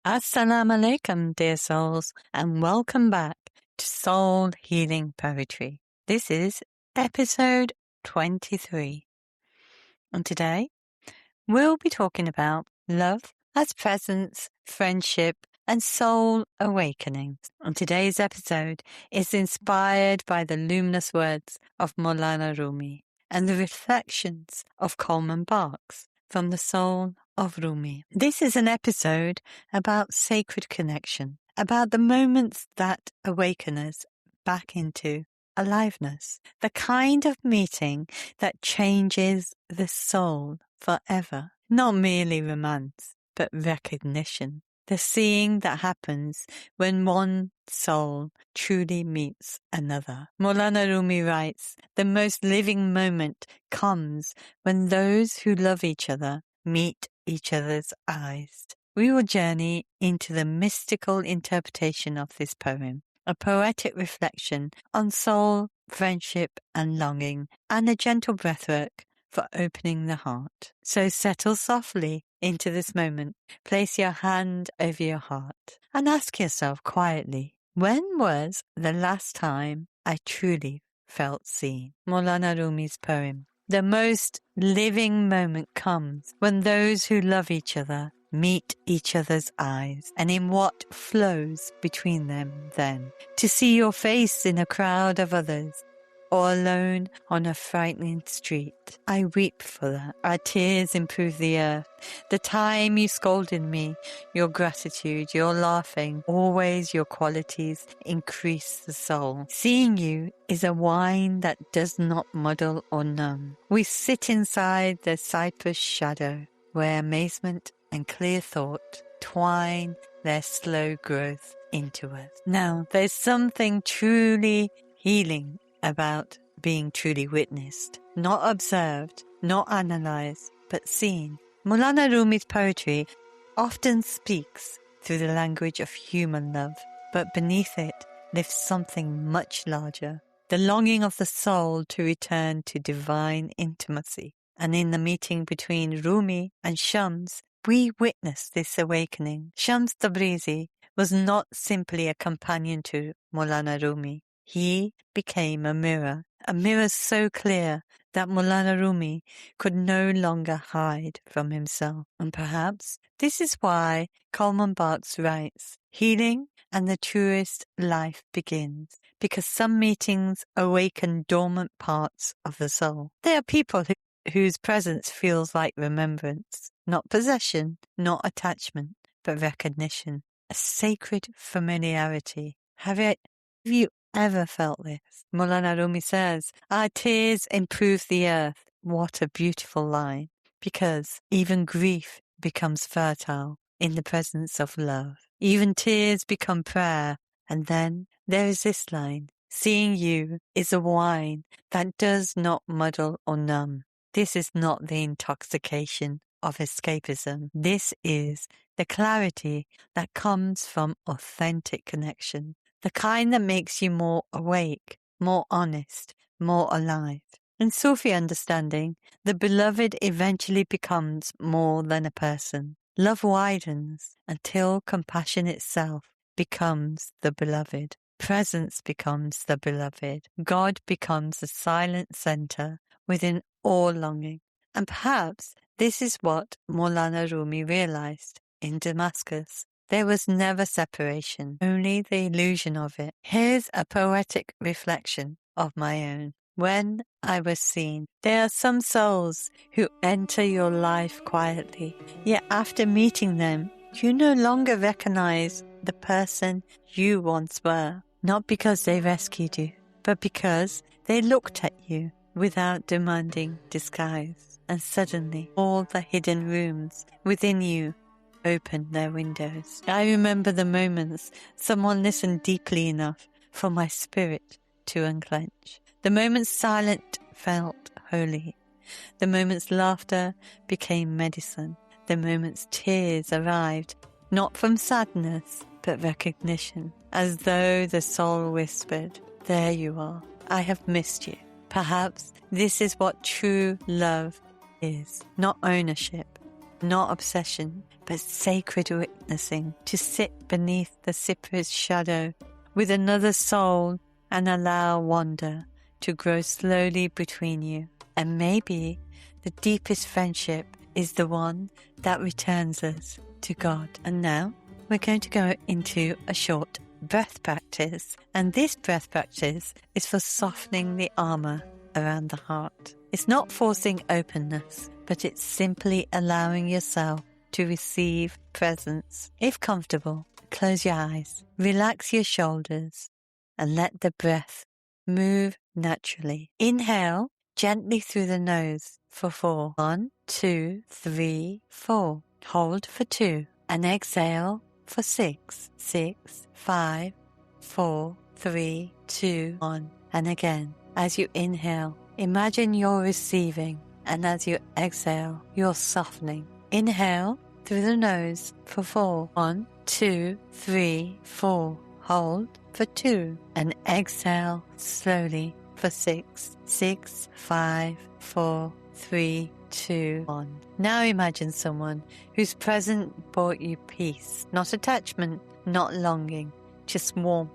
Assalamu alaikum, dear souls, and welcome back to Soul Healing Poetry. This is episode 23. And today, we'll be talking about love as presence, friendship, and soul awakenings. And today's episode is inspired by the luminous words of Maulana Rumi and the reflections of Coleman Barks from the soul of Rumi. This is an episode about sacred connection, about the moments that awaken us back into aliveness, the kind of meeting that changes the soul forever. Not merely romance, but recognition. The seeing that happens when one soul truly meets another. Maulana Rumi writes, "The most living moment comes when those who love each other meet each other's eyes." We will journey into the mystical interpretation of this poem, a poetic reflection on soul, friendship, and longing, and a gentle breathwork for opening the heart. So settle softly into this moment, place your hand over your heart, and ask yourself quietly, when was the last time I truly felt seen? Maulana Rumi's poem. The most living moment comes when those who love each other meet each other's eyes, and in what flows between them then. To see your face in a crowd of others, or alone on a frightening street. I weep for that. Our tears improve the earth. The time you scolded me, your gratitude, your laughing, always your qualities increase the soul. Seeing you is a wine that does not muddle or numb. We sit inside the cypress shadow, where amazement and clear thought twine their slow growth into us. Now, there's something truly healing about being truly witnessed, not observed, not analysed, but seen. Maulana Rumi's poetry often speaks through the language of human love, but beneath it lives something much larger, the longing of the soul to return to divine intimacy. And in the meeting between Rumi and Shams, we witness this awakening. Shams Tabrizi was not simply a companion to Maulana Rumi. He became a mirror so clear that Maulana Rumi could no longer hide from himself. And perhaps this is why Coleman Barks writes, "Healing and the truest life begins, because some meetings awaken dormant parts of the soul." There are people whose presence feels like remembrance, not possession, not attachment, but recognition, a sacred familiarity. Have you ever felt this? Maulana Rumi says, "Our tears improve the earth." What a beautiful line, because even grief becomes fertile in the presence of love. Even tears become prayer. And then there is this line, "Seeing you is a wine that does not muddle or numb." This is not the intoxication of escapism. This is the clarity that comes from authentic connection. The kind that makes you more awake, more honest, more alive. In Sufi understanding, the beloved eventually becomes more than a person. Love widens until compassion itself becomes the beloved. Presence becomes the beloved. God becomes the silent center within all longing. And perhaps this is what Maulana Rumi realized in Damascus. There was never separation, only the illusion of it. Here's a poetic reflection of my own. When I was seen, there are some souls who enter your life quietly, yet after meeting them, you no longer recognize the person you once were, not because they rescued you, but because they looked at you without demanding disguise, and suddenly all the hidden rooms within you opened their windows. I remember the moments someone listened deeply enough for my spirit to unclench. The moments silent felt holy. The moments laughter became medicine. The moments tears arrived, not from sadness, but recognition, as though the soul whispered, "There you are. I have missed you." Perhaps this is what true love is. Not ownership, not obsession, but sacred witnessing, to sit beneath the cypress shadow with another soul and allow wonder to grow slowly between you. And maybe the deepest friendship is the one that returns us to God. And now we're going to go into a short breath practice. And this breath practice is for softening the armor around the heart. It's not forcing openness, but it's simply allowing yourself to receive presence. If comfortable, close your eyes, relax your shoulders, and let the breath move naturally. Inhale gently through the nose for 4. 1, 2, 3, 4. Hold for 2. And exhale for 6. 6, 5, 4, 3, 2, 1. And again, as you inhale, imagine you're receiving, and as you exhale, you're softening. Inhale through the nose for 4. 1, 2, 3, 4. Hold for 2. And exhale slowly for 6. 6, 5, 4, 3, 2, 1. Now imagine someone whose presence brought you peace, not attachment, not longing, just warmth.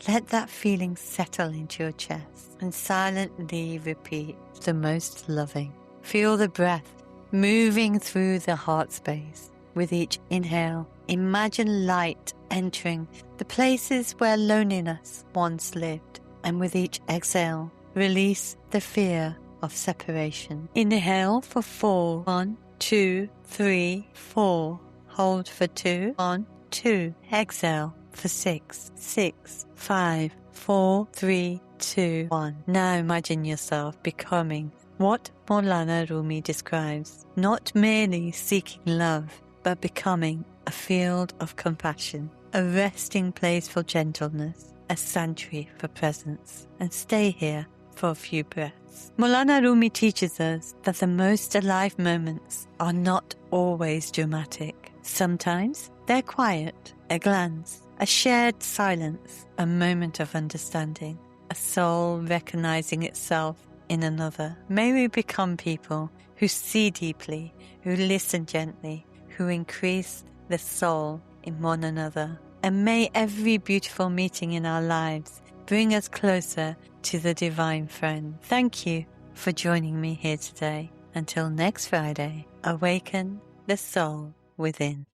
Let that feeling settle into your chest and silently repeat the most loving. Feel the breath moving through the heart space. With each inhale, imagine light entering the places where loneliness once lived. And with each exhale, release the fear of separation. Inhale for 4. 1, 2, 3, 4. Hold for 2. 1, 2. Exhale for 6. 6, 5, 4, 3, 2, 1. Now imagine yourself becoming what Maulana Rumi describes, not merely seeking love, but becoming a field of compassion, a resting place for gentleness, a sanctuary for presence. And stay here for a few breaths. Maulana Rumi teaches us that the most alive moments are not always dramatic. Sometimes they're quiet, a glance, a shared silence, a moment of understanding, a soul recognizing itself in another. May we become people who see deeply, who listen gently, who increase the soul in one another. And may every beautiful meeting in our lives bring us closer to the divine friend. Thank you for joining me here today. Until next Friday, awaken the soul within.